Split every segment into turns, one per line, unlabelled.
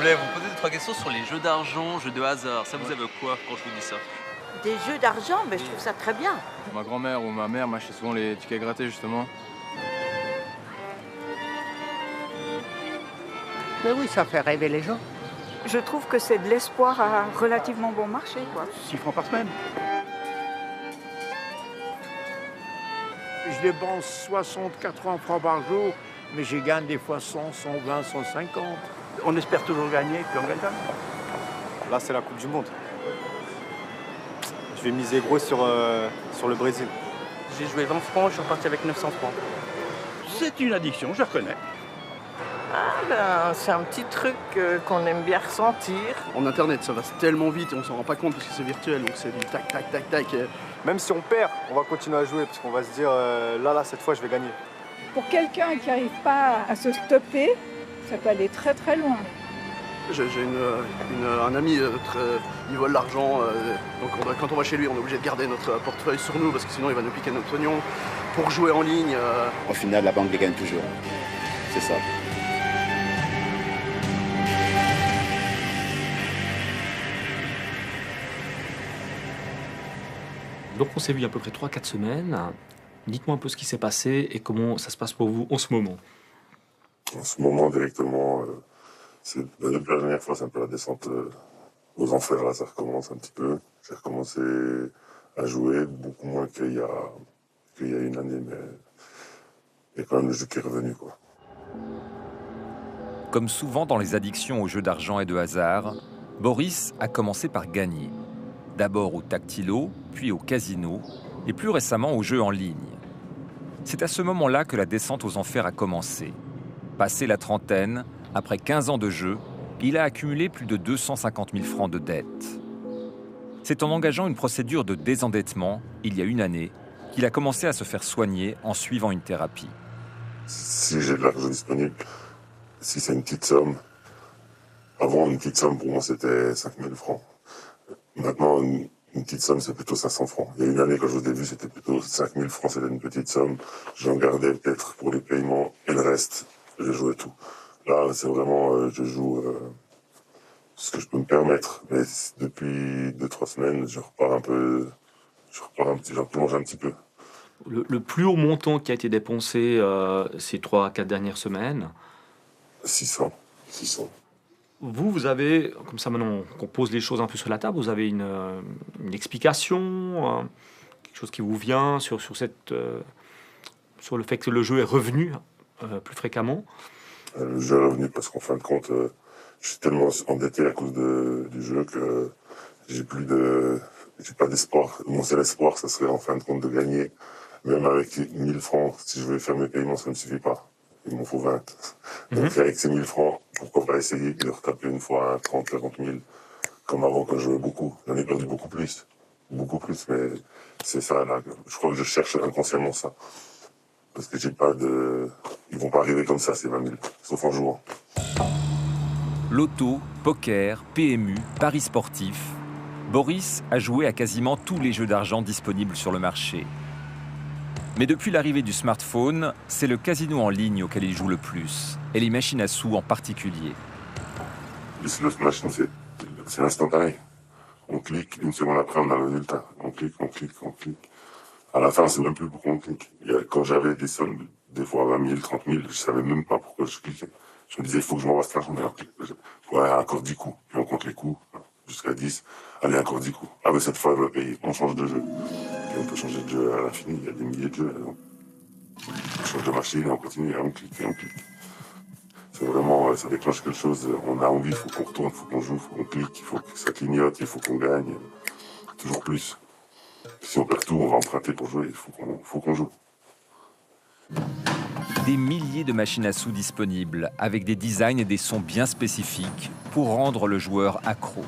plaît, vous me posez 2-3 questions sur les jeux d'argent, jeux de hasard. Ça vous évoque quoi quand je vous dis ça?
Des jeux d'argent, mais je trouve ça très bien.
Ma grand-mère ou ma mère m'achetait souvent les tickets grattés, justement.
Mais oui, ça fait rêver les gens.
Je trouve que c'est de l'espoir à relativement bon marché, quoi.
6 francs par semaine.
Je dépense 60-80 francs par jour, mais je gagne des fois 100, 120, 150.
On espère toujours gagner, puis on gagne pas.
Là, c'est la Coupe du Monde. Je vais miser gros sur le Brésil.
J'ai joué 20 francs, je suis reparti avec 900 francs.
C'est une addiction, je reconnais.
C'est un petit truc qu'on aime bien ressentir.
En internet, ça va tellement vite et on s'en rend pas compte parce que c'est virtuel, donc c'est du tac, tac, tac, tac.
Même si on perd, on va continuer à jouer parce qu'on va se dire là, cette fois, je vais gagner.
Pour quelqu'un qui n'arrive pas à se stopper, ça peut aller très très loin.
J'ai un ami, il vole l'argent, donc quand on va chez lui, on est obligé de garder notre portefeuille sur nous parce que sinon il va nous piquer notre oignon. Pour jouer en ligne...
Au final, la banque les gagne toujours. C'est ça.
Donc on s'est vu il y a à peu près 3-4 semaines. Dites-moi un peu ce qui s'est passé et comment ça se passe pour vous en ce moment.
En ce moment, directement, c'est depuis la dernière fois, c'est un peu la descente aux enfers. Là, ça recommence un petit peu. J'ai recommencé à jouer, beaucoup moins qu'il y a une année, mais il y a quand même le jeu qui est revenu, quoi.
Comme souvent dans les addictions aux jeux d'argent et de hasard, Boris a commencé par gagner. D'abord au tactilo, puis au casino, et plus récemment aux jeux en ligne. C'est à ce moment-là que la descente aux enfers a commencé. Passé la trentaine, après 15 ans de jeu, il a accumulé plus de 250 000 francs de dettes. C'est en engageant une procédure de désendettement, il y a une année, qu'il a commencé à se faire soigner en suivant une thérapie.
Si j'ai de l'argent disponible, si c'est une petite somme, avant une petite somme pour moi c'était 5 000 francs. Maintenant une petite somme c'est plutôt 500 francs. Il y a une année quand je vous ai vu c'était plutôt 5 000 francs, c'était une petite somme. J'en gardais peut-être pour les paiements et le reste, je jouais tout. Là c'est vraiment, je joue ce que je peux me permettre. Mais depuis 2-3 semaines je plonge un petit peu.
Le plus haut montant qui a été dépensé ces 3-4 dernières semaines?
600.
Vous avez, comme ça maintenant qu'on pose les choses un peu sur la table, vous avez une explication, quelque chose qui vous vient sur le fait que le jeu est revenu plus fréquemment?
Le jeu est revenu parce qu'en fin de compte, je suis tellement endetté à cause du jeu que j'ai pas d'espoir. Mon seul espoir, ça serait en fin de compte de gagner. Même avec 1000 francs, si je veux faire mes paiements, ça ne suffit pas. Il m'en faut 20. Donc avec ces 1000 francs, pourquoi pas essayer de retaper une fois 30, 40 000, comme avant quand je jouais beaucoup. J'en ai perdu beaucoup plus, mais c'est ça là. Je crois que je cherche inconsciemment ça. Parce que ils vont pas arriver comme ça, ces 20 000, sauf en jouant.
Loto, poker, PMU, paris sportifs. Boris a joué à quasiment tous les jeux d'argent disponibles sur le marché. Mais depuis l'arrivée du smartphone, c'est le casino en ligne auquel il joue le plus, et les machines à sous en particulier.
Le slot machine, c'est instantané. On clique, une seconde après, on a le résultat. On clique. À la fin, c'est même plus pourquoi on clique. Quand j'avais des sommes, des fois 20 000, 30 000, je savais même pas pourquoi je cliquais. Je me disais, il faut que je m'envoie cet argent. Ouais, encore 10 coups. Puis on compte les coups, jusqu'à 10. Allez, encore 10 coups. Ah, mais cette fois, elle va payer. On change de jeu. Et on peut changer de jeu à l'infini, il y a des milliers de jeux. On change de machine et on continue, et on clique. C'est vraiment, ça déclenche quelque chose. On a envie, il faut qu'on retourne, il faut qu'on joue, il faut qu'on clique, il faut que ça clignote, il faut qu'on gagne. Toujours plus. Si on perd tout, on va emprunter pour jouer, il faut qu'on joue.
Des milliers de machines à sous disponibles, avec des designs et des sons bien spécifiques pour rendre le joueur accro.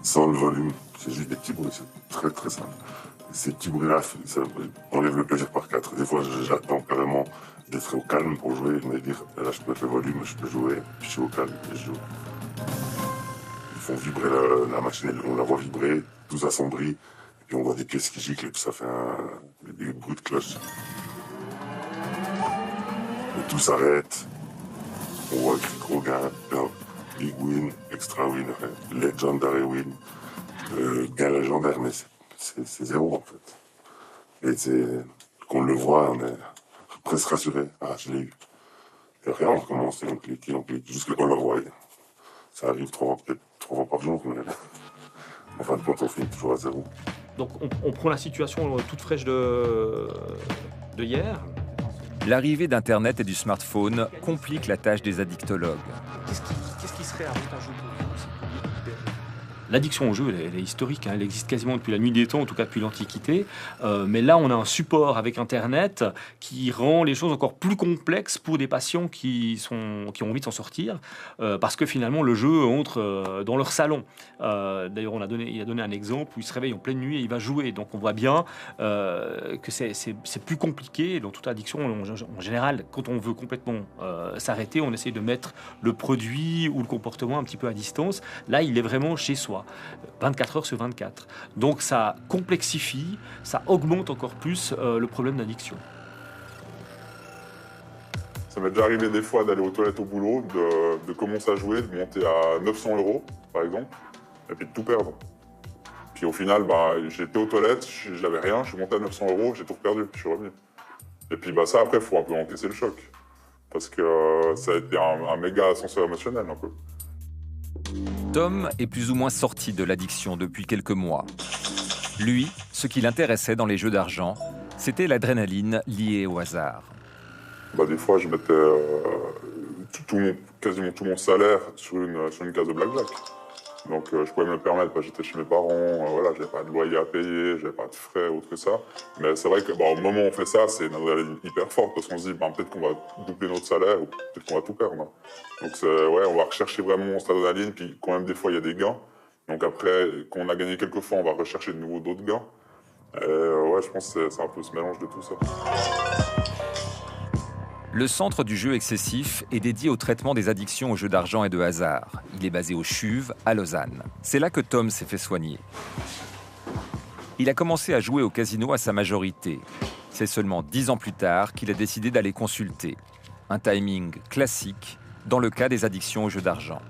Sans le volume, c'est juste des petits bruits, c'est très très simple. Ces petits bruits-là, ça enlève le plaisir par 4. Des fois, j'attends carrément d'être au calme pour jouer et me dire, là, je peux mettre le volume, je peux jouer, puis je suis au calme et je joue. Ils font vibrer la machine, on la voit vibrer, tout s'assombrit, et puis on voit des pièces qui giclent et puis ça fait des bruits de cloche. Et tout s'arrête, On voit du gros gain, big win, extra win, legendary win, gain légendaire, mais c'est zéro en fait. Et c'est qu'on le voit, on est presque rassuré. Ah, je l'ai eu. Et rien, on recommence, on clique, jusqu'à qu'on le voit. Ça arrive 3 fois par jour, mais en fin de compte, on finit toujours à zéro.
Donc on prend la situation toute fraîche de hier.
L'arrivée d'Internet et du smartphone complique la tâche des addictologues.
Qu'est-ce qui serait avantageux pour vous? L'addiction au jeu, elle est historique, hein, elle existe quasiment depuis la nuit des temps, en tout cas depuis l'Antiquité. Mais là, on a un support avec Internet qui rend les choses encore plus complexes pour des patients qui ont envie de s'en sortir, parce que finalement, le jeu entre dans leur salon. D'ailleurs, il a donné un exemple où il se réveille en pleine nuit et il va jouer. Donc, on voit bien que c'est plus compliqué. Dans toute addiction, en général, quand on veut complètement s'arrêter, on essaie de mettre le produit ou le comportement un petit peu à distance. Là, il est vraiment chez soi. 24 heures sur 24. Donc ça complexifie, ça augmente encore plus le problème d'addiction.
Ça m'est déjà arrivé des fois d'aller aux toilettes au boulot, de commencer à jouer, de monter à 900 € par exemple, et puis de tout perdre. Puis au final, j'étais aux toilettes, j'avais rien, je suis monté à 900 €, j'ai tout perdu, puis je suis revenu. Et puis ça après, il faut un peu encaisser le choc. Parce que ça a été un méga ascenseur émotionnel un peu.
Tom est plus ou moins sorti de l'addiction depuis quelques mois. Lui, ce qui l'intéressait dans les jeux d'argent, c'était l'adrénaline liée au hasard.
Des fois, je mettais quasiment tout mon salaire sur une case de blackjack. Donc je pouvais me le permettre, parce que j'étais chez mes parents, voilà, j'avais pas de loyer à payer, j'avais pas de frais, autre que ça. Mais c'est vrai que au moment où on fait ça, c'est une adrénaline hyper forte, parce qu'on se dit peut-être qu'on va doubler notre salaire, ou peut-être qu'on va tout perdre. Donc on va rechercher vraiment cette adrénaline, puis quand même des fois il y a des gains. Donc après, quand on a gagné quelques fois, on va rechercher de nouveau d'autres gains. Et je pense que c'est un peu ce mélange de tout ça.
Le centre du jeu excessif est dédié au traitement des addictions aux jeux d'argent et de hasard. Il est basé au CHUV, à Lausanne. C'est là que Tom s'est fait soigner. Il a commencé à jouer au casino à sa majorité. C'est seulement 10 ans plus tard qu'il a décidé d'aller consulter. Un timing classique dans le cas des addictions aux jeux d'argent.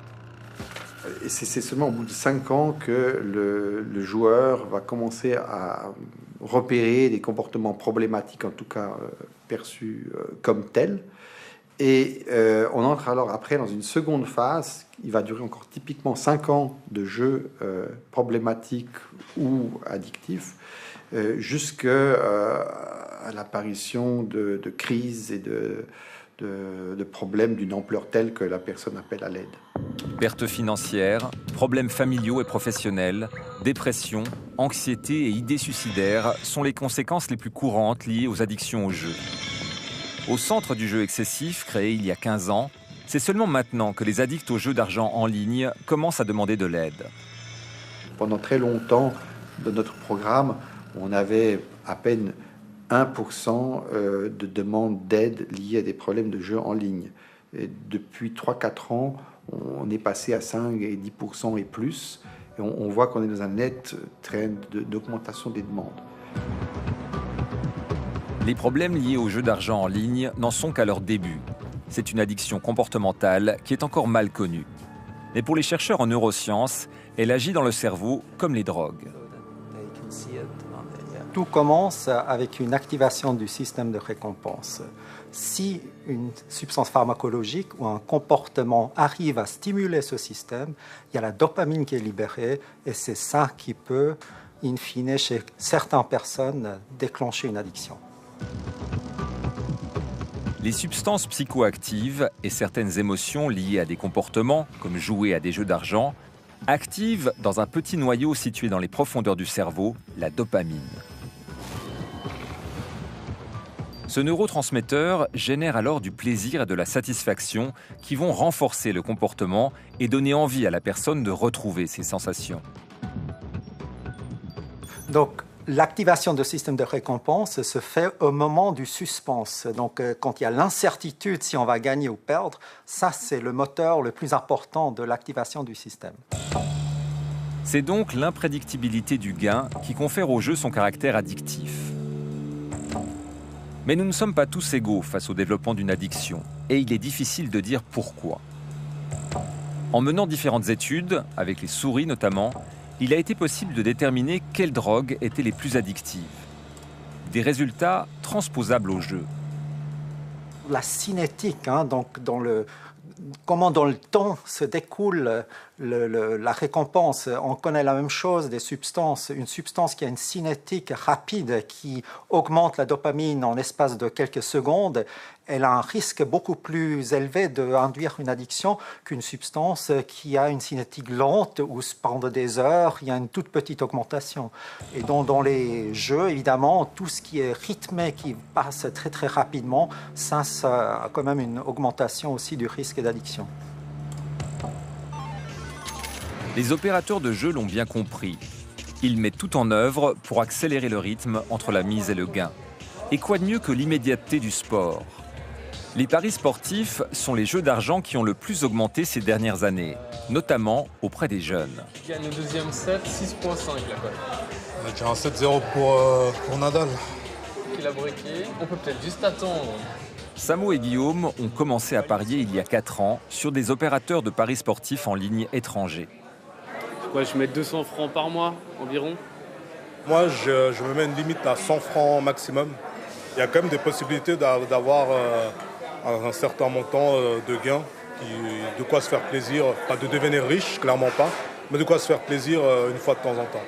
Et c'est seulement au bout de 5 ans que le joueur va commencer à repérer des comportements problématiques, en tout cas perçus comme tels. Et on entre alors après dans une seconde phase. Il va durer encore typiquement 5 ans de jeux problématiques ou addictifs, jusqu'à l'apparition de crises et de problèmes d'une ampleur telle que la personne appelle à l'aide.
Pertes financières, problèmes familiaux et professionnels, dépression, anxiété et idées suicidaires sont les conséquences les plus courantes liées aux addictions au jeu. Au centre du jeu excessif, créé il y a 15 ans, c'est seulement maintenant que les addicts aux jeux d'argent en ligne commencent à demander de l'aide.
Pendant très longtemps, dans notre programme, on avait à peine 1% de demandes d'aide liées à des problèmes de jeu en ligne. Et depuis 3-4 ans, on est passé à 5 et 10% et plus. Et on voit qu'on est dans un net trend d'augmentation des demandes.
Les problèmes liés aux jeux d'argent en ligne n'en sont qu'à leur début. C'est une addiction comportementale qui est encore mal connue. Mais pour les chercheurs en neurosciences, elle agit dans le cerveau comme les drogues.
Tout commence avec une activation du système de récompense. Si une substance pharmacologique ou un comportement arrive à stimuler ce système, il y a la dopamine qui est libérée et c'est ça qui peut, in fine, chez certaines personnes, déclencher une addiction.
Les substances psychoactives et certaines émotions liées à des comportements, comme jouer à des jeux d'argent, activent dans un petit noyau situé dans les profondeurs du cerveau la dopamine. Ce neurotransmetteur génère alors du plaisir et de la satisfaction qui vont renforcer le comportement et donner envie à la personne de retrouver ses sensations.
Donc, l'activation du système de récompense se fait au moment du suspense. Donc, quand il y a l'incertitude si on va gagner ou perdre, ça, c'est le moteur le plus important de l'activation du système.
C'est donc l'imprédictibilité du gain qui confère au jeu son caractère addictif. Mais nous ne sommes pas tous égaux face au développement d'une addiction, et il est difficile de dire pourquoi. En menant différentes études, avec les souris notamment, il a été possible de déterminer quelles drogues étaient les plus addictives. Des résultats transposables au jeu.
La cinétique, donc comment dans le temps se découle la récompense. On connaît la même chose des substances. Une substance qui a une cinétique rapide, qui augmente la dopamine en l'espace de quelques secondes, elle a un risque beaucoup plus élevé d'induire une addiction qu'une substance qui a une cinétique lente où pendant des heures, il y a une toute petite augmentation. Et donc dans les jeux, évidemment, tout ce qui est rythmé, qui passe très très rapidement, ça a quand même une augmentation aussi du risque d'addiction.
Les opérateurs de jeu l'ont bien compris. Ils mettent tout en œuvre pour accélérer le rythme entre la mise et le gain. Et quoi de mieux que l'immédiateté du sport ? Les paris sportifs sont les jeux d'argent qui ont le plus augmenté ces dernières années, notamment auprès des jeunes.
Je gagne le deuxième set, 6,5 la cote.
On va dire un 7-0 pour Nadal.
Il a breaké, on peut peut-être juste attendre.
Samo et Guillaume ont commencé à parier il y a 4 ans sur des opérateurs de paris sportifs en ligne étrangers.
Je mets 200 francs par mois environ.
Moi, je me mets une limite à 100 francs maximum. Il y a quand même des possibilités d'avoir un certain montant de gains, de quoi se faire plaisir, pas de devenir riche, clairement pas, mais de quoi se faire plaisir une fois de temps en temps.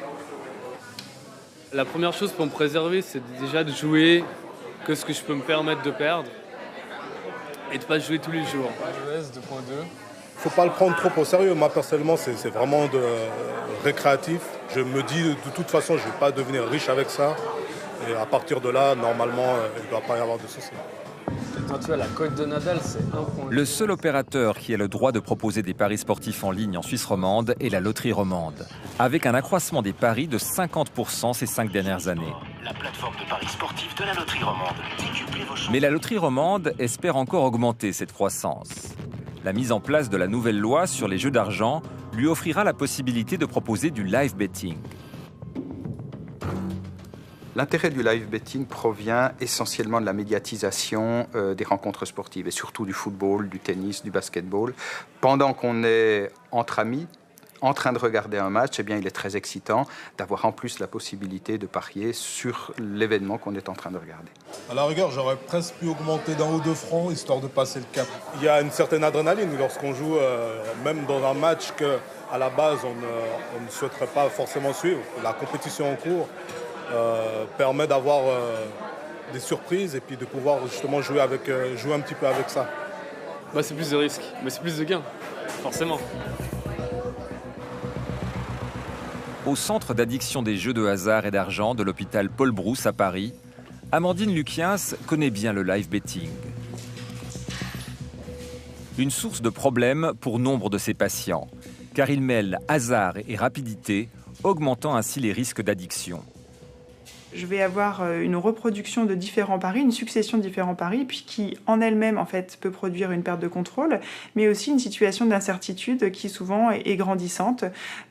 La première chose pour me préserver, c'est déjà de jouer que ce que je peux me permettre de perdre et de ne pas jouer tous les jours.
US 2.2.
Faut pas le prendre trop au sérieux. Moi, personnellement, c'est vraiment récréatif. Je me dis, de toute façon, je ne vais pas devenir riche avec ça. Et à partir de là, normalement, il ne doit pas y avoir de soucis.
Quand tu as la cote de Nadal, c'est 1 point.
Le seul opérateur qui a le droit de proposer des paris sportifs en ligne en Suisse romande est la loterie romande, avec un accroissement des paris de 50% ces 5 dernières années.
La plateforme de paris sportifs de la loterie romande. Décuplez vos chances.
Mais la loterie romande espère encore augmenter cette croissance. La mise en place de la nouvelle loi sur les jeux d'argent lui offrira la possibilité de proposer du live betting.
L'intérêt du live betting provient essentiellement de la médiatisation des rencontres sportives, et surtout du football, du tennis, du basketball. Pendant qu'on est entre amis, en train de regarder un match, eh bien, il est très excitant d'avoir en plus la possibilité de parier sur l'événement qu'on est en train de regarder.
À la rigueur, j'aurais presque pu augmenter d'un ou 2 francs, histoire de passer le cap. Il y a une certaine adrénaline lorsqu'on joue, même dans un match qu'à la base, on ne souhaiterait pas forcément suivre. La compétition en cours permet d'avoir des surprises et puis de pouvoir justement jouer un petit peu avec ça.
C'est plus de risques, mais c'est plus de gains, forcément.
Au centre d'addiction des jeux de hasard et d'argent de l'hôpital Paul Brousse à Paris, Amandine Lukiens connaît bien le live betting. Une source de problème pour nombre de ses patients, car il mêle hasard et rapidité, augmentant ainsi les risques d'addiction.
Je vais avoir une reproduction de différents paris, une succession de différents paris, puis qui en elle-même en fait peut produire une perte de contrôle, mais aussi une situation d'incertitude qui souvent est grandissante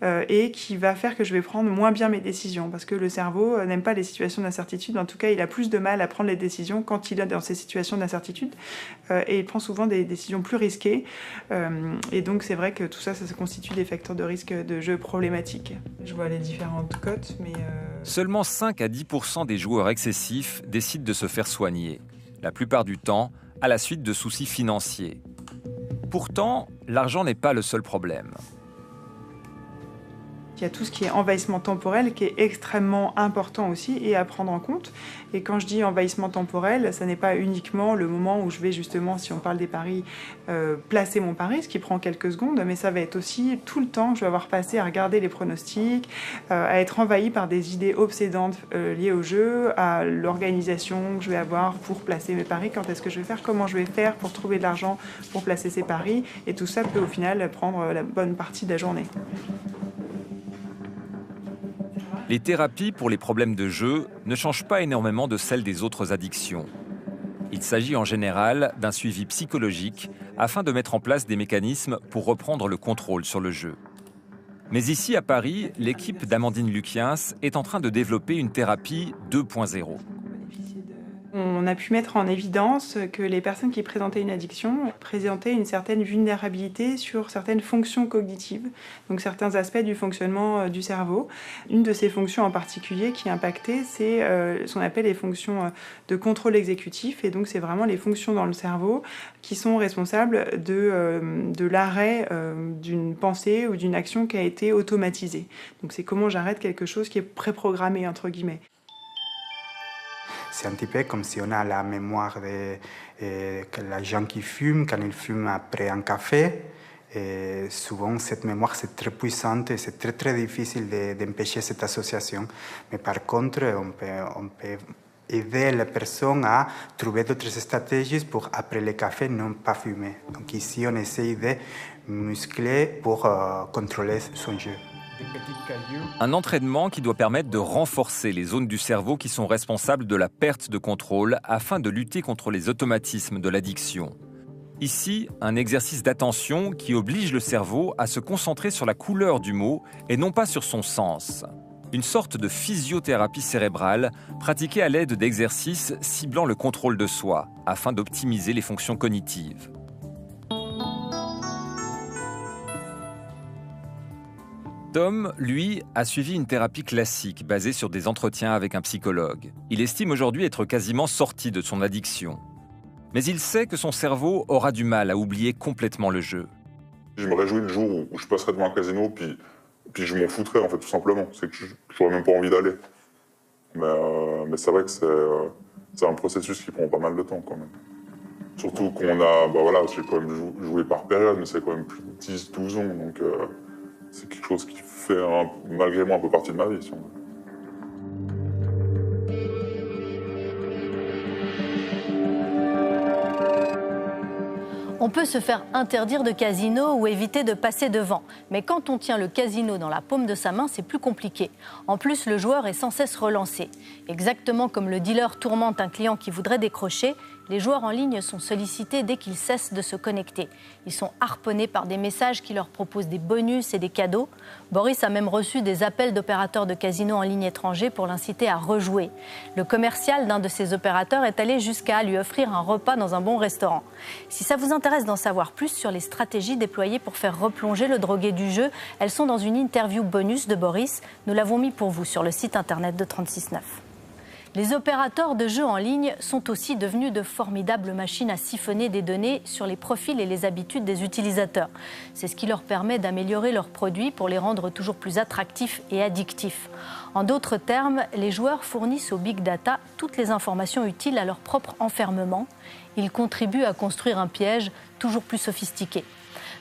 et qui va faire que je vais prendre moins bien mes décisions, parce que le cerveau n'aime pas les situations d'incertitude. En tout cas, il a plus de mal à prendre les décisions quand il est dans ces situations d'incertitude et il prend souvent des décisions plus risquées. Et donc c'est vrai que tout ça, ça constitue des facteurs de risque de jeu problématiques. Je vois les différentes cotes, mais
Seulement 5 à 10% des joueurs excessifs décident de se faire soigner, la plupart du temps à la suite de soucis financiers. Pourtant, l'argent n'est pas le seul problème.
Il y a tout ce qui est envahissement temporel qui est extrêmement important aussi et à prendre en compte. Et quand je dis envahissement temporel, ça n'est pas uniquement le moment où je vais justement, si on parle des paris, placer mon pari, ce qui prend quelques secondes, mais ça va être aussi tout le temps que je vais avoir passé à regarder les pronostics, à être envahi par des idées obsédantes liées au jeu, à l'organisation que je vais avoir pour placer mes paris, quand est-ce que je vais faire, comment je vais faire pour trouver de l'argent pour placer ces paris, et tout ça peut au final prendre la bonne partie de la journée.
Les thérapies pour les problèmes de jeu ne changent pas énormément de celles des autres addictions. Il s'agit en général d'un suivi psychologique afin de mettre en place des mécanismes pour reprendre le contrôle sur le jeu. Mais ici à Paris, l'équipe d'Amandine Lukiens est en train de développer une thérapie 2.0.
On a pu mettre en évidence que les personnes qui présentaient une addiction présentaient une certaine vulnérabilité sur certaines fonctions cognitives, donc certains aspects du fonctionnement du cerveau. Une de ces fonctions en particulier qui est impactée, c'est ce qu'on appelle les fonctions de contrôle exécutif, et donc c'est vraiment les fonctions dans le cerveau qui sont responsables de l'arrêt d'une pensée ou d'une action qui a été automatisée. Donc c'est comment j'arrête quelque chose qui est préprogrammé, entre guillemets.
C'est un petit peu comme si on a la mémoire de les gens qui fument, quand ils fument après un café. Et souvent, cette mémoire, c'est très puissante et c'est très, très difficile d'empêcher cette association. Mais par contre, on peut aider les personnes à trouver d'autres stratégies pour, après le café, ne pas fumer. Donc ici, on essaye de muscler pour contrôler son jeu.
Un entraînement qui doit permettre de renforcer les zones du cerveau qui sont responsables de la perte de contrôle afin de lutter contre les automatismes de l'addiction. Ici, un exercice d'attention qui oblige le cerveau à se concentrer sur la couleur du mot et non pas sur son sens. Une sorte de physiothérapie cérébrale pratiquée à l'aide d'exercices ciblant le contrôle de soi afin d'optimiser les fonctions cognitives. Tom, lui, a suivi une thérapie classique basée sur des entretiens avec un psychologue. Il estime aujourd'hui être quasiment sorti de son addiction. Mais il sait que son cerveau aura du mal à oublier complètement le jeu.
Je me réjouis le jour où je passerai devant un casino, puis je m'en foutrai, en fait, tout simplement. C'est que j'aurais même pas envie d'aller. Mais c'est vrai que c'est un processus qui prend pas mal de temps, quand même. Surtout qu'on a, j'ai quand même joué par période, mais c'est quand même plus de 10-12 ans, donc c'est quelque chose qui fait, malgré moi, un peu partie de ma vie, si on veut.
On peut se faire interdire de casino ou éviter de passer devant. Mais quand on tient le casino dans la paume de sa main, c'est plus compliqué. En plus, le joueur est sans cesse relancé. Exactement comme le dealer tourmente un client qui voudrait décrocher, les joueurs en ligne sont sollicités dès qu'ils cessent de se connecter. Ils sont harponnés par des messages qui leur proposent des bonus et des cadeaux. Boris a même reçu des appels d'opérateurs de casinos en ligne étrangers pour l'inciter à rejouer. Le commercial d'un de ces opérateurs est allé jusqu'à lui offrir un repas dans un bon restaurant. Si ça vous intéresse d'en savoir plus sur les stratégies déployées pour faire replonger le drogué du jeu, elles sont dans une interview bonus de Boris. Nous l'avons mis pour vous sur le site internet de 36.9. Les opérateurs de jeux en ligne sont aussi devenus de formidables machines à siphonner des données sur les profils et les habitudes des utilisateurs. C'est ce qui leur permet d'améliorer leurs produits pour les rendre toujours plus attractifs et addictifs. En d'autres termes, les joueurs fournissent au big data toutes les informations utiles à leur propre enfermement. Ils contribuent à construire un piège toujours plus sophistiqué.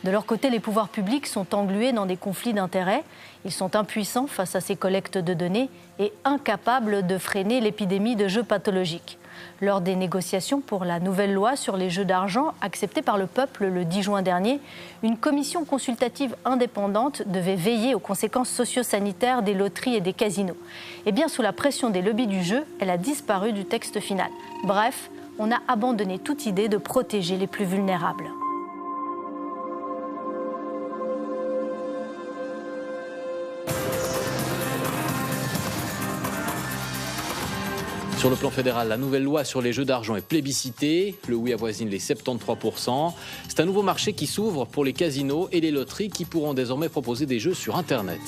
De leur côté, les pouvoirs publics sont englués dans des conflits d'intérêts. Ils sont impuissants face à ces collectes de données et incapables de freiner l'épidémie de jeux pathologiques. Lors des négociations pour la nouvelle loi sur les jeux d'argent acceptée par le peuple le 10 juin dernier, une commission consultative indépendante devait veiller aux conséquences socio-sanitaires des loteries et des casinos. Et bien sous la pression des lobbies du jeu, elle a disparu du texte final. Bref, on a abandonné toute idée de protéger les plus vulnérables.
Sur le plan fédéral, la nouvelle loi sur les jeux d'argent est plébiscitée. Le oui avoisine les 73%. C'est un nouveau marché qui s'ouvre pour les casinos et les loteries qui pourront désormais proposer des jeux sur Internet.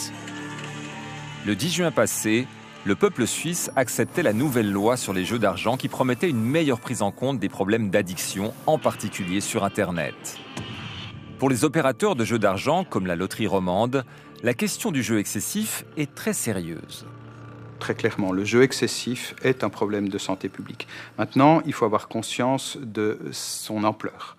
Le 10 juin passé, le peuple suisse acceptait la nouvelle loi sur les jeux d'argent qui promettait une meilleure prise en compte des problèmes d'addiction, en particulier sur Internet. Pour les opérateurs de jeux d'argent, comme la loterie romande, la question du jeu excessif est très sérieuse.
Très clairement, le jeu excessif est un problème de santé publique. Maintenant, il faut avoir conscience de son ampleur.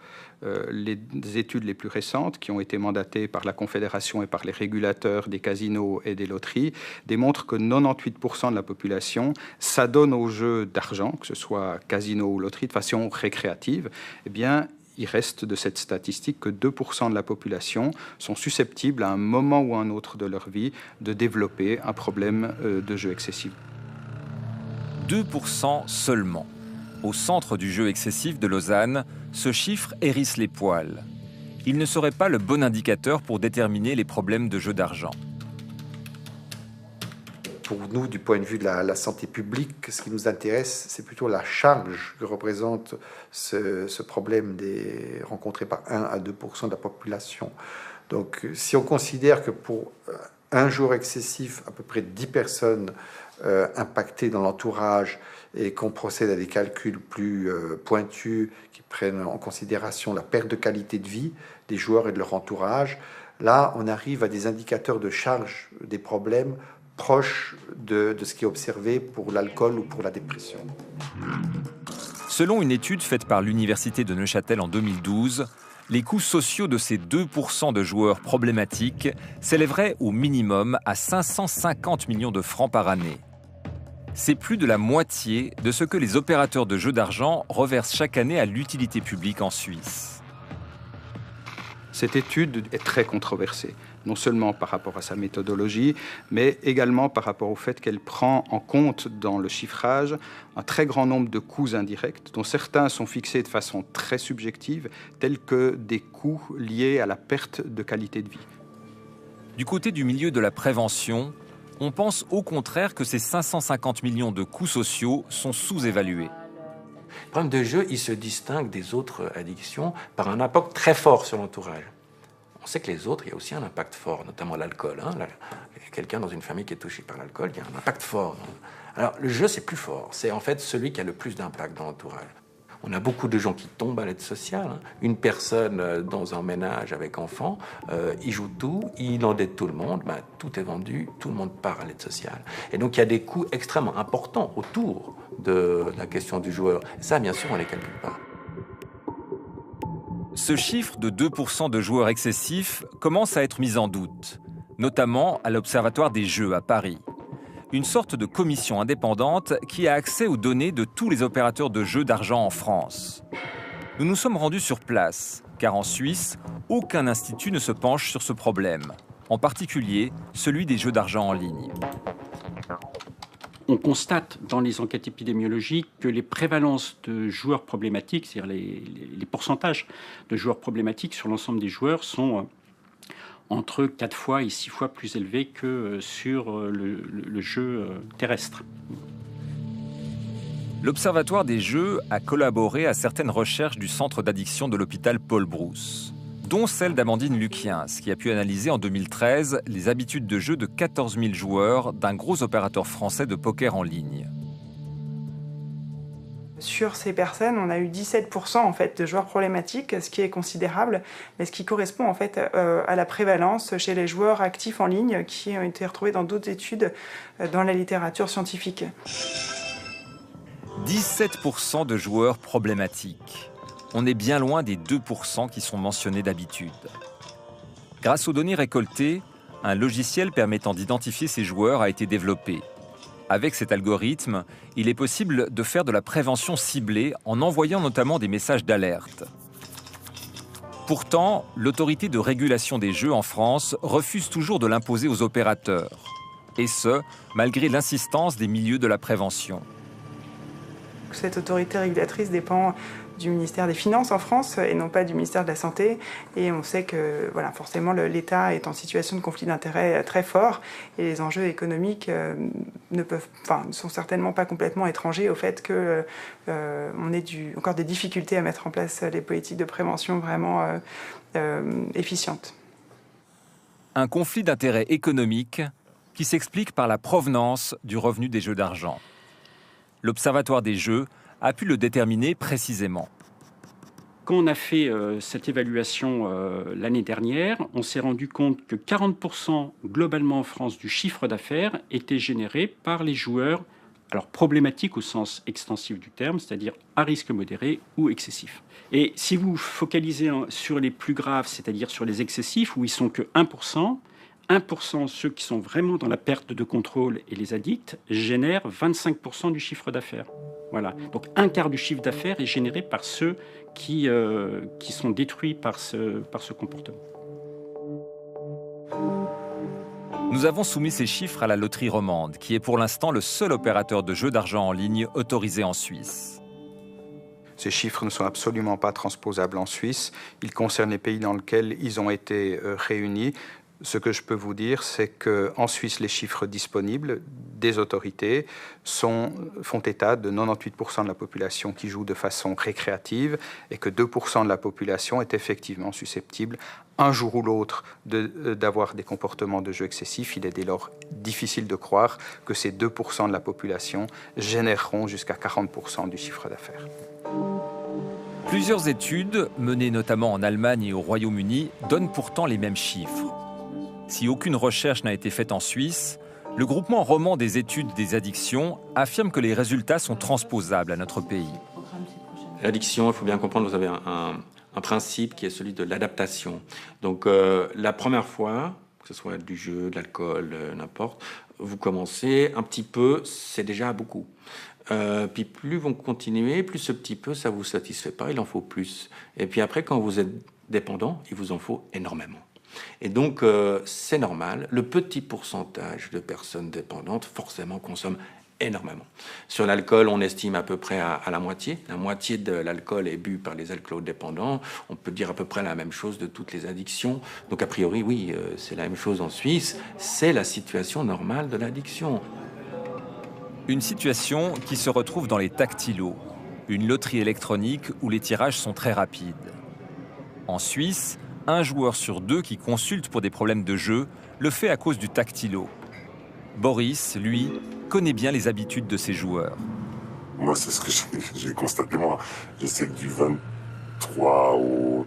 Les études les plus récentes, qui ont été mandatées par la Confédération et par les régulateurs des casinos et des loteries, démontrent que 98% de la population s'adonne aux jeux d'argent, que ce soit casino ou loterie, de façon récréative. Eh bien, il reste de cette statistique que 2% de la population sont susceptibles à un moment ou un autre de leur vie de développer un problème de jeu excessif.
2% seulement. Au centre du jeu excessif de Lausanne, ce chiffre hérisse les poils. Il ne serait pas le bon indicateur pour déterminer les problèmes de jeu d'argent.
pour nous, du point de vue de la santé publique, ce qui nous intéresse, c'est plutôt la charge que représente ce problème rencontré par 1 à 2% de la population. Donc, si on considère que pour un joueur excessif, à peu près 10 personnes impactées dans l'entourage, et qu'on procède à des calculs plus pointus qui prennent en considération la perte de qualité de vie des joueurs et de leur entourage, là, on arrive à des indicateurs de charge des problèmes proches de ce qui est observé pour l'alcool ou pour la dépression.
Selon une étude faite par l'Université de Neuchâtel en 2012, les coûts sociaux de ces 2% de joueurs problématiques s'élèveraient au minimum à 550 millions de francs par année. C'est plus de la moitié de ce que les opérateurs de jeux d'argent reversent chaque année à l'utilité publique en Suisse.
Cette étude est très controversée, non seulement par rapport à sa méthodologie, mais également par rapport au fait qu'elle prend en compte dans le chiffrage un très grand nombre de coûts indirects, dont certains sont fixés de façon très subjective, tels que des coûts liés à la perte de qualité de vie.
Du côté du milieu de la prévention, on pense au contraire que ces 550 millions de coûts sociaux sont sous-évalués.
Le problème de jeu, il se distingue des autres addictions par un impact très fort sur l'entourage. On sait que les autres, il y a aussi un impact fort, notamment l'alcool. Quelqu'un dans une famille qui est touché par l'alcool, il y a un impact fort. Alors le jeu, c'est plus fort. C'est en fait celui qui a le plus d'impact dans l'entourage. On a beaucoup de gens qui tombent à l'aide sociale. Une personne dans un ménage avec enfants, il joue tout, il endette tout le monde, tout est vendu, tout le monde part à l'aide sociale. Et donc il y a des coûts extrêmement importants autour de la question du joueur. Et ça, bien sûr, on ne les calcule pas.
Ce chiffre de 2% de joueurs excessifs commence à être mis en doute, notamment à l'Observatoire des jeux à Paris. Une sorte de commission indépendante qui a accès aux données de tous les opérateurs de jeux d'argent en France. Nous nous sommes rendus sur place, car en Suisse, aucun institut ne se penche sur ce problème, en particulier celui des jeux d'argent en ligne.
On constate dans les enquêtes épidémiologiques que les prévalences de joueurs problématiques, c'est-à-dire les pourcentages de joueurs problématiques sur l'ensemble des joueurs sont entre 4 fois et 6 fois plus élevés que sur le jeu terrestre.
L'Observatoire des jeux a collaboré à certaines recherches du centre d'addiction de l'hôpital Paul Brousse, dont celle d'Amandine Luquiens, qui a pu analyser en 2013 les habitudes de jeu de 14 000 joueurs d'un gros opérateur français de poker en ligne.
Sur ces personnes, on a eu 17% en fait, de joueurs problématiques, ce qui est considérable, mais ce qui correspond en fait, à la prévalence chez les joueurs actifs en ligne qui ont été retrouvés dans d'autres études dans la littérature scientifique.
17% de joueurs problématiques. On est bien loin des 2% qui sont mentionnés d'habitude. Grâce aux données récoltées, un logiciel permettant d'identifier ces joueurs a été développé. Avec cet algorithme, il est possible de faire de la prévention ciblée en envoyant notamment des messages d'alerte. Pourtant, l'autorité de régulation des jeux en France refuse toujours de l'imposer aux opérateurs. Et ce, malgré l'insistance des milieux de la prévention.
Cette autorité régulatrice dépend du ministère des Finances en France et non pas du ministère de la Santé. Et on sait que voilà, forcément l'État est en situation de conflit d'intérêts très fort et les enjeux économiques ne sont certainement pas complètement étrangers au fait qu'on ait encore des difficultés à mettre en place les politiques de prévention vraiment efficientes.
Un conflit d'intérêts économiques qui s'explique par la provenance du revenu des jeux d'argent. L'Observatoire des jeux a pu le déterminer précisément.
Quand on a fait cette évaluation l'année dernière, on s'est rendu compte que 40% globalement en France du chiffre d'affaires était généré par les joueurs alors problématiques au sens extensif du terme, c'est-à-dire à risque modéré ou excessif. Et si vous focalisez sur les plus graves, c'est-à-dire sur les excessifs, où ils sont que 1%, 1%, ceux qui sont vraiment dans la perte de contrôle et les addicts, génèrent 25% du chiffre d'affaires. Voilà. Donc un quart du chiffre d'affaires est généré par ceux qui sont détruits par ce comportement.
Nous avons soumis ces chiffres à la loterie romande, qui est pour l'instant le seul opérateur de jeux d'argent en ligne autorisé en Suisse.
Ces chiffres ne sont absolument pas transposables en Suisse. Ils concernent les pays dans lesquels ils ont été réunis. Ce que je peux vous dire, c'est qu'en Suisse, les chiffres disponibles des autorités font état de 98% de la population qui joue de façon récréative et que 2% de la population est effectivement susceptible, un jour ou l'autre, d'avoir des comportements de jeu excessifs. Il est dès lors difficile de croire que ces 2% de la population généreront jusqu'à 40% du chiffre d'affaires.
Plusieurs études, menées notamment en Allemagne et au Royaume-Uni, donnent pourtant les mêmes chiffres. Si aucune recherche n'a été faite en Suisse, le groupement roman des études des addictions affirme que les résultats sont transposables à notre pays.
L'addiction, il faut bien comprendre, vous avez un principe qui est celui de l'adaptation. Donc la première fois, que ce soit du jeu, de l'alcool, n'importe, vous commencez un petit peu, c'est déjà beaucoup. Puis plus vous continuez, plus ce petit peu, ça ne vous satisfait pas, il en faut plus. Et puis après, quand vous êtes dépendant, il vous en faut énormément. Et donc, c'est normal, le petit pourcentage de personnes dépendantes, forcément, consomment énormément. Sur l'alcool, on estime à peu près à la moitié. La moitié de l'alcool est bu par les alcoolodépendants. On peut dire à peu près la même chose de toutes les addictions. Donc, a priori, oui, c'est la même chose en Suisse. C'est la situation normale de l'addiction.
Une situation qui se retrouve dans les tactilos, une loterie électronique où les tirages sont très rapides. En Suisse, 1 joueur sur 2 qui consulte pour des problèmes de jeu le fait à cause du tactilo. Boris, lui, connaît bien les habitudes de ses joueurs.
Moi, c'est ce que j'ai constaté, moi. Je sais que du 23 au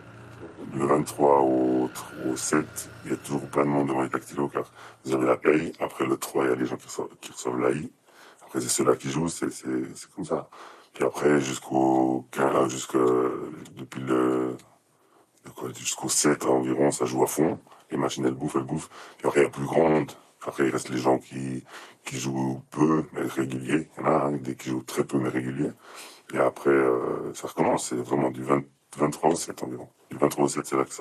7, il y a toujours plein de monde devant les tactilos, car vous avez la paye. Après le 3, il y a les gens qui reçoivent l'AI. Après, c'est ceux-là qui jouent, c'est comme ça. Puis après, jusqu'au 15, jusqu'au 7 environ, ça joue à fond. Les machines, elles bouffent. Puis après, il y a plus grand monde. Après, il reste les gens qui jouent peu, mais réguliers. Il y en a qui jouent très peu, mais réguliers. Et après, ça recommence. C'est vraiment du 23 au 7 environ. Du 23 au 7, c'est là que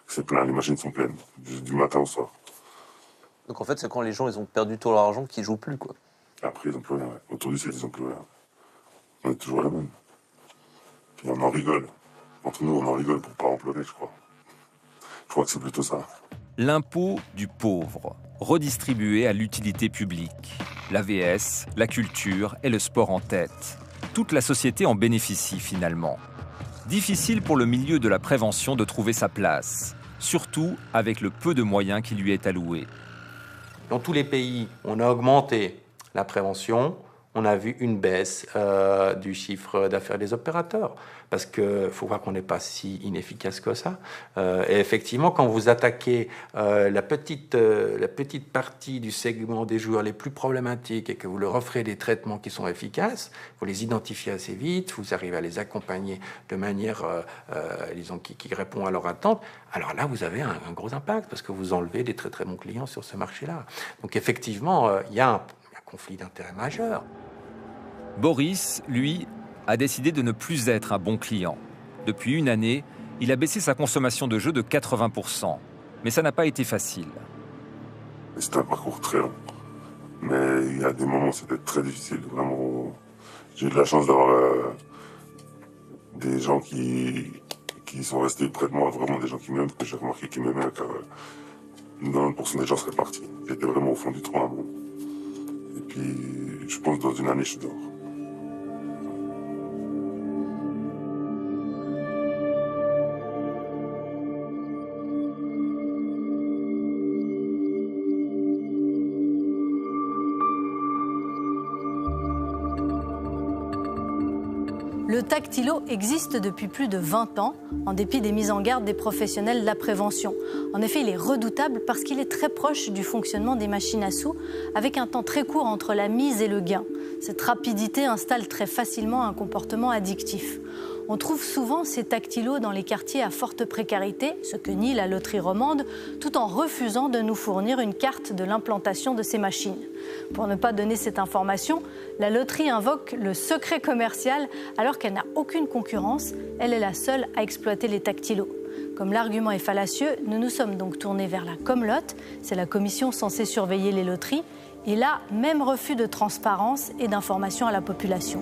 c'est plein. Les machines sont pleines, du matin au soir.
Donc en fait, c'est quand les gens ils ont perdu tout leur argent qu'ils jouent plus, quoi.
Après, ils n'ont plus rien. Ouais. Autour du 7, ils n'ont plus rien. On est toujours la même. Puis on en rigole. Entre nous, on en rigole pour pas en pleurer, je crois. Je crois que c'est plutôt ça.
L'impôt du pauvre, redistribué à l'utilité publique. L'AVS, la culture et le sport en tête. Toute la société en bénéficie finalement. Difficile pour le milieu de la prévention de trouver sa place, surtout avec le peu de moyens qui lui est alloué.
Dans tous les pays, on a augmenté la prévention. On a vu une baisse du chiffre d'affaires des opérateurs. Parce qu'il faut voir qu'on n'est pas si inefficace que ça. Et effectivement, quand vous attaquez la petite partie du segment des joueurs les plus problématiques et que vous leur offrez des traitements qui sont efficaces, vous les identifiez assez vite, vous arrivez à les accompagner de manière, disons, qui répond à leurs attentes, alors là, vous avez un gros impact parce que vous enlevez des très très bons clients sur ce marché-là. Donc effectivement, il y a un conflit d'intérêts majeur.
Boris, lui, a décidé de ne plus être un bon client. Depuis une année, il a baissé sa consommation de jeux de 80%. Mais ça n'a pas été facile.
C'est un parcours très long. Mais il y a des moments où c'était très difficile. Vraiment, j'ai eu de la chance d'avoir des gens qui sont restés près de moi, vraiment des gens qui m'aiment, que j'ai remarqué qu'ils m'aimaient, car 90% des gens seraient partis. J'étais vraiment au fond du trou. Et puis, je pense que dans une année, je dors.
Le tactilo existe depuis plus de 20 ans, en dépit des mises en garde des professionnels de la prévention. En effet, il est redoutable parce qu'il est très proche du fonctionnement des machines à sous, avec un temps très court entre la mise et le gain. Cette rapidité installe très facilement un comportement addictif. On trouve souvent ces tactilos dans les quartiers à forte précarité, ce que nie la loterie romande, tout en refusant de nous fournir une carte de l'implantation de ces machines. Pour ne pas donner cette information, la loterie invoque le secret commercial alors qu'elle n'a aucune concurrence. Elle est la seule à exploiter les tactilos. Comme l'argument est fallacieux, nous nous sommes donc tournés vers la Comlote, c'est la commission censée surveiller les loteries, et là, même refus de transparence et d'information à la population.